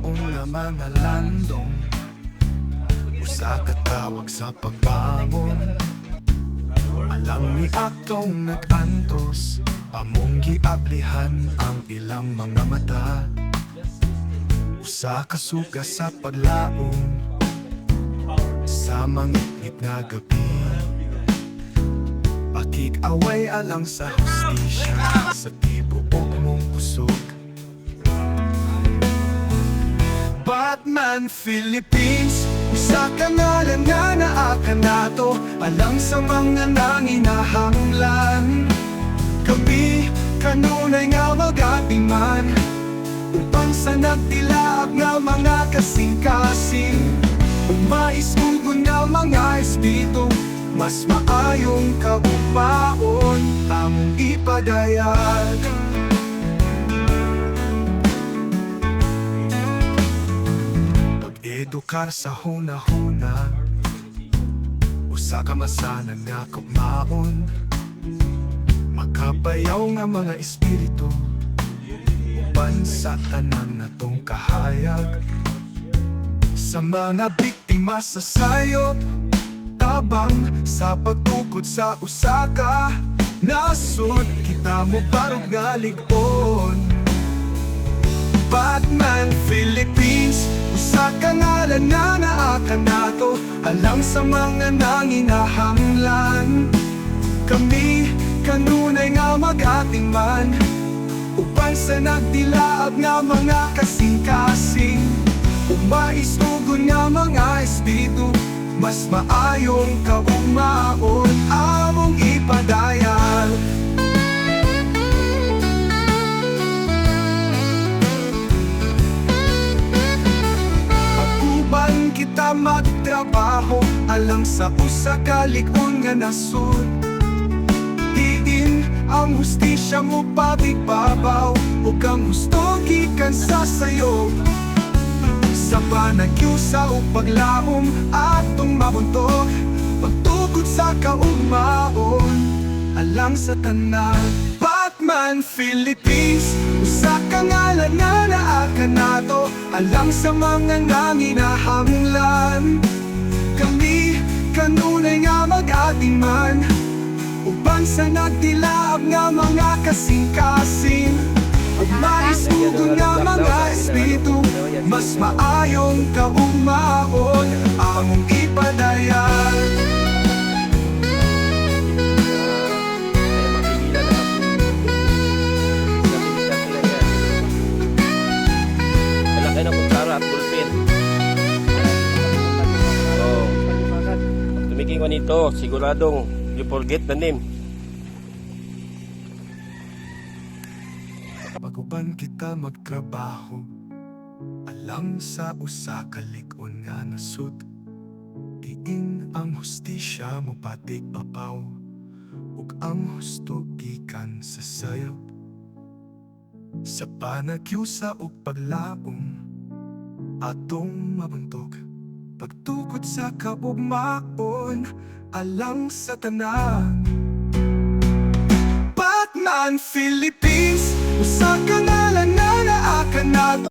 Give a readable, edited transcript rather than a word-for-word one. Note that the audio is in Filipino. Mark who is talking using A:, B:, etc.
A: laon nga mga landong, usa ka tawag sa pagbangon. Alang ni aktong nag-antos, among giablihan ang ilang mga mata. Usa ka suga sa paglaom, sa mangit nga gabi. Pakik-away alang sa hustisya, sa tibuok mong pusog. Batman Philippines, usa ka ngalan nga naaka nato, alang sa mga nanginahanglan. Kami kanunay nga magatiman, upang sa nagtilaab nga mga kasing-kasing. Umaisugon nga mga espiritu, mas maayong kaugmaon among ipadayag. Pag-edukar sa huna-huna, usa ka masanang nga kaugmaon. Makabayaw nga mga espiritu, uban sa tanan natong kahayag. Sa mga biktima sa sayop, tabang sa pagtukod sa usaka, nasod kita mo barog nga ligon. Batman Philippines, usa ka ngalan na naaka nato, alang sa mga nanginahanglan. Kami kanunay nga mag-atiman, uban sa nagdilaab nga mga kasing-kasing. Umaisugon nga mga espiritu, mas maayong kaugmaon among ipadayal. Pag-uban kita magtrabaho, alang sa usa ka ligon nga nasud. Diin ang hustisya mo pabigbabaw, ug ang husto gikan sa sayo. Sa panagkyusa o paglaom atong mabuntog, pagtukod sa kaugmaon alang sa tanan. Batman Philippines, usa ka ngalan nga naaka nato, alang sa mga nanginahanglan. Kami kanunay nga mag-atiman, uban sa nagtilaab nga mga kasing-kasing. Umaisugon nga mga espiritu, mas maayong kaugmaon among ipadayal.
B: Dala kayo ng kutsara at bulpin. Tumiking ko nito, siguradong you forget the name.
A: Pag-uban kita magtrabaho, alang sa usa ka ligon nga nasud. Diin ang hustisya mo patig babaw, ug ang husto gikan sa sayop. Sa panagkyusa ug paglaom atong mabuntog, pagtukod sa kaugmaon alang sa tanan. Batman Philippines, usa ka ngalan na naaka nato.